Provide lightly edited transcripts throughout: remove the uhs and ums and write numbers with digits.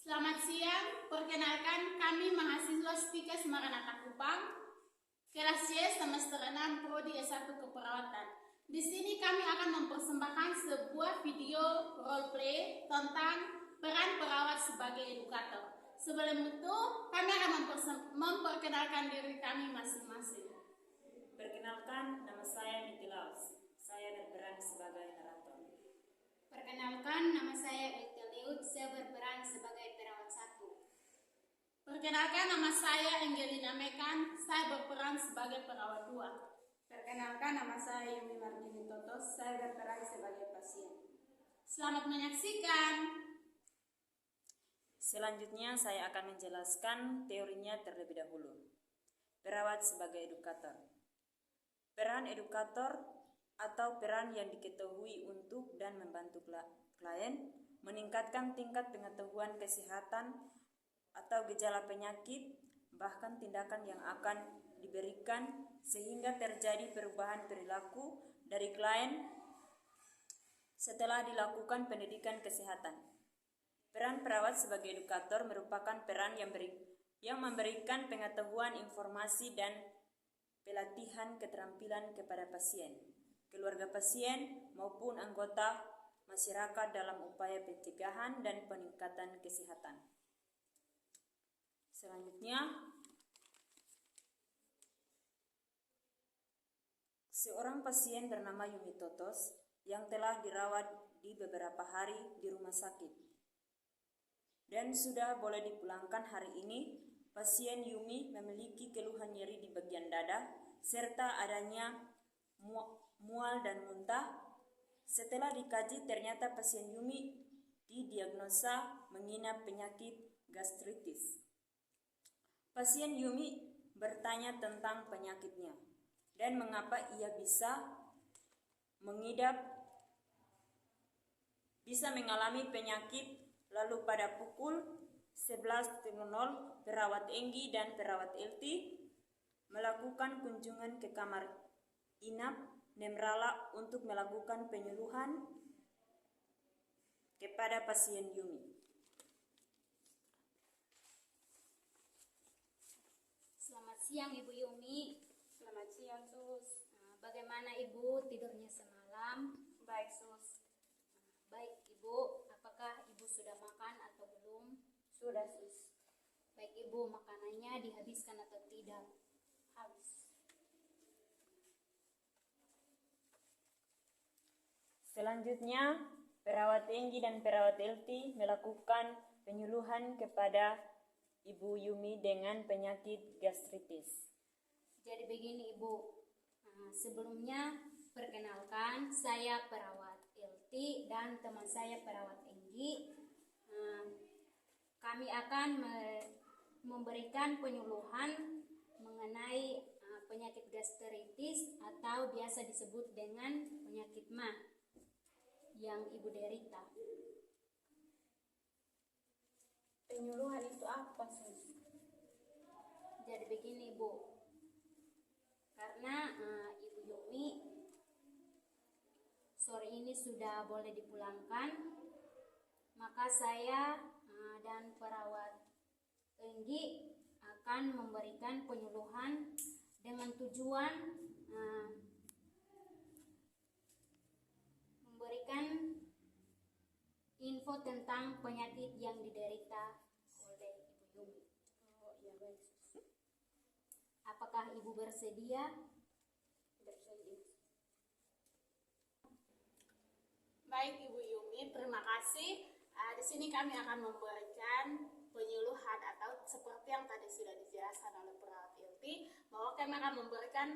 Selamat siang, perkenalkan kami mahasiswa Stika Semaranata Kupang, kelas C semester 6 Prodi S1 Keperawatan. Di sini kami akan mempersembahkan sebuah video role play tentang peran perawat sebagai edukator. Sebelum itu, kami akan memperkenalkan diri kami masing-masing. Perkenalkan, nama saya Niti Laus. Saya berperan sebagai narator. Perkenalkan, nama saya Elke Leut. Saya berperan sebagai perawat 1. Perkenalkan, nama saya Angelina Mekan. Saya berperan sebagai perawat 2. Perkenalkan, nama saya Yumi Martini Totos. Saya berperan sebagai pasien. Selamat menyaksikan. Selanjutnya saya akan menjelaskan teorinya terlebih dahulu. Perawat sebagai edukator. Peran edukator atau peran yang diketahui untuk dan membantu klien meningkatkan tingkat pengetahuan kesehatan atau gejala penyakit, bahkan tindakan yang akan diberikan sehingga terjadi perubahan perilaku dari klien setelah dilakukan pendidikan kesehatan. Peran perawat sebagai edukator merupakan peran yang memberikan pengetahuan, informasi, dan pelatihan keterampilan kepada pasien, keluarga pasien, maupun anggota masyarakat dalam upaya pencegahan dan peningkatan kesehatan. Selanjutnya, seorang pasien bernama Yumi Totos yang telah dirawat di beberapa hari di rumah sakit dan sudah boleh dipulangkan hari ini. Pasien Yumi memiliki keluhan nyeri di bagian dada serta adanya mual dan muntah. Setelah dikaji, ternyata pasien Yumi didiagnosa mengidap penyakit gastritis. Pasien Yumi bertanya tentang penyakitnya dan mengapa ia bisa mengalami penyakit. Lalu pada pukul 11.00 perawat Enggi dan perawat Elti melakukan kunjungan ke kamar inap Nemrala untuk melakukan penyuluhan kepada pasien Yumi. Selamat siang Ibu Yumi. Selamat siang, Sus. Bagaimana Ibu tidurnya semalam? Baik, Sus. Baik Ibu, apakah Ibu sudah makan atau belum? Sudah, Sus. Baik Ibu, makanannya dihabiskan atau tidak? Habis. Selanjutnya, perawat Enggi dan perawat Elti melakukan penyuluhan kepada Ibu Yumi dengan penyakit gastritis. Jadi begini Ibu, sebelumnya perkenalkan, saya perawat Elti dan teman saya perawat Enggi. Kami akan memberikan penyuluhan mengenai penyakit gastritis atau biasa disebut dengan penyakit MAH yang Ibu derita. Penyuluhan itu apa, Sus? Jadi begini Ibu, karena Ibu Yumi sore ini sudah boleh dipulangkan, maka saya dan perawat Enggi akan memberikan penyuluhan dengan tujuan memberikan info tentang penyakit yang diderita oleh Ibu Yumi. Oh, iya, baik, Sus. Apakah Ibu bersedia? Bersedia. Baik Ibu Yumi, terima kasih. Di sini kami akan memberikan penyuluhan atau seperti yang tadi sudah dijelaskan oleh perawat Elti, bahwa kami akan memberikan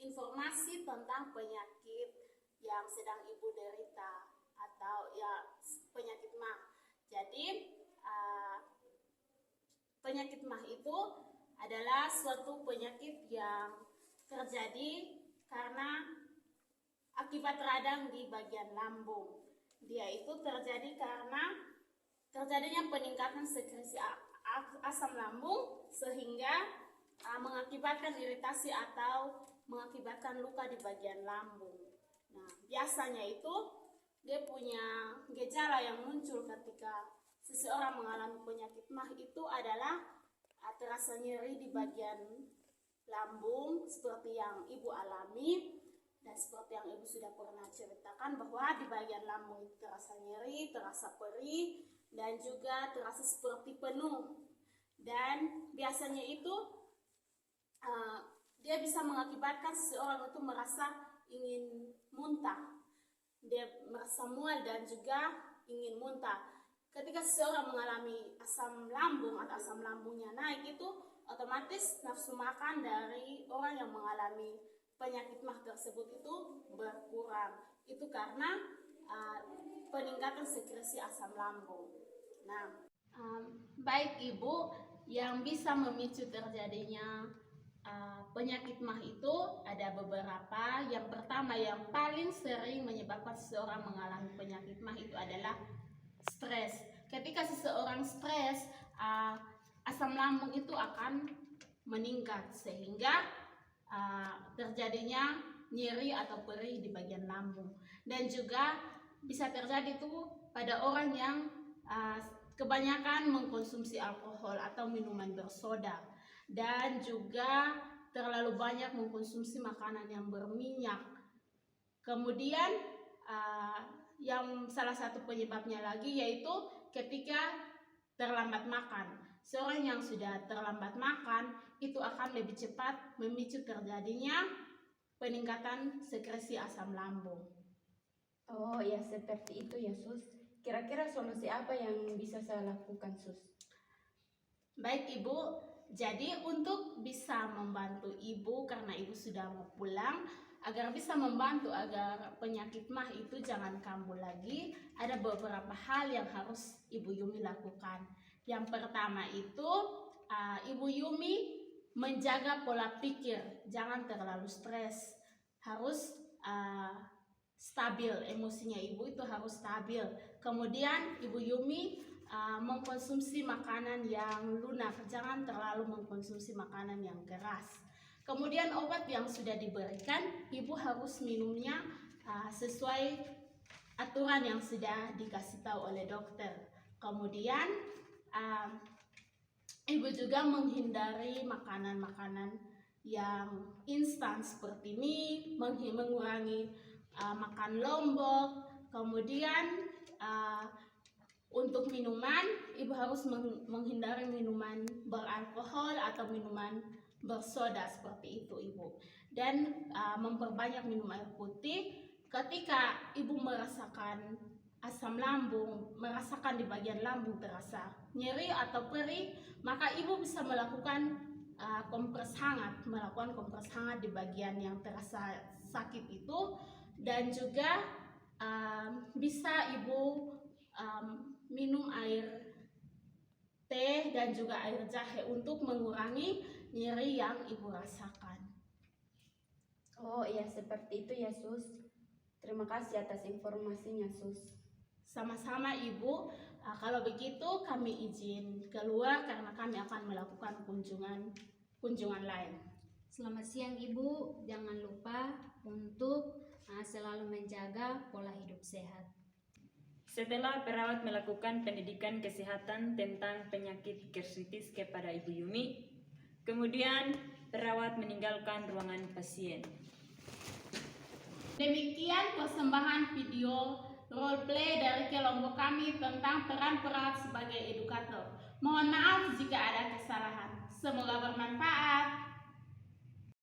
informasi tentang penyakit yang sedang Ibu derita atau ya penyakit MAH. Jadi penyakit MAH itu adalah suatu penyakit yang terjadi karena akibat radang di bagian lambung. Dia itu terjadi karena terjadinya peningkatan sekresi asam lambung sehingga mengakibatkan iritasi atau mengakibatkan luka di bagian lambung. Nah, biasanya itu dia punya gejala yang muncul ketika seseorang mengalami penyakit MAH itu adalah terasa nyeri di bagian lambung seperti yang ibu alami, dan seperti yang ibu sudah pernah ceritakan bahwa di bagian lambung itu terasa nyeri, terasa perih, dan juga terasa seperti penuh. Dan biasanya itu dia bisa mengakibatkan seseorang itu merasa ingin muntah, dia merasa mual dan juga ingin muntah. Ketika seseorang mengalami asam lambung atau asam lambungnya naik, itu otomatis nafsu makan dari orang yang mengalami penyakit MAH tersebut itu berkurang. Itu karena peningkatan sekresi asam lambung. Nah, baik ibu, yang bisa memicu terjadinya penyakit MAH itu ada beberapa. Yang pertama, yang paling sering menyebabkan seseorang mengalami penyakit MAH itu adalah stres. Ketika seseorang stres, asam lambung itu akan meningkat sehingga terjadinya nyeri atau perih di bagian lambung. Dan juga bisa terjadi itu pada orang yang kebanyakan mengkonsumsi alkohol atau minuman bersoda, dan juga terlalu banyak mengkonsumsi makanan yang berminyak. Kemudian yang salah satu penyebabnya lagi yaitu ketika terlambat makan. Seorang yang sudah terlambat makan itu akan lebih cepat memicu terjadinya peningkatan sekresi asam lambung. Oh ya, seperti itu ya Sus. Kira-kira solusi apa yang bisa saya lakukan Sus? Baik ibu, jadi untuk bisa membantu ibu karena ibu sudah mau pulang, agar bisa membantu agar penyakit MAH itu jangan kambuh lagi, ada beberapa hal yang harus Ibu Yumi lakukan. Yang pertama itu Ibu Yumi menjaga pola pikir, jangan terlalu stres, harus stabil, emosinya ibu itu harus stabil. Kemudian Ibu Yumi mengkonsumsi makanan yang lunak, jangan terlalu mengkonsumsi makanan yang keras. Kemudian obat yang sudah diberikan, ibu harus minumnya sesuai aturan yang sudah dikasih tahu oleh dokter. Kemudian ibu juga menghindari makanan-makanan yang instan seperti mie, mengurangi makan lombok. Kemudian untuk minuman, ibu harus menghindari minuman beralkohol atau minuman bersoda seperti itu ibu. Dan memperbanyak minum air putih. Ketika ibu merasakan asam lambung, merasakan di bagian lambung terasa nyeri atau perih, maka ibu bisa melakukan kompres hangat, di bagian yang terasa sakit itu. Dan juga bisa ibu minum air teh dan juga air jahe untuk mengurangi nyeri yang ibu rasakan. Oh iya, seperti itu ya Sus. Terima kasih atas informasinya Sus. Sama-sama ibu. Kalau begitu kami izin keluar karena kami akan melakukan kunjungan lain. Selamat siang Ibu, jangan lupa untuk selalu menjaga pola hidup sehat. Setelah perawat melakukan pendidikan kesehatan tentang penyakit gastritis kepada Ibu Yumi, kemudian perawat meninggalkan ruangan pasien. Demikian persembahan video roleplay dari kelompok kami tentang peran perawat sebagai edukator. Mohon maaf jika ada kesalahan. Semoga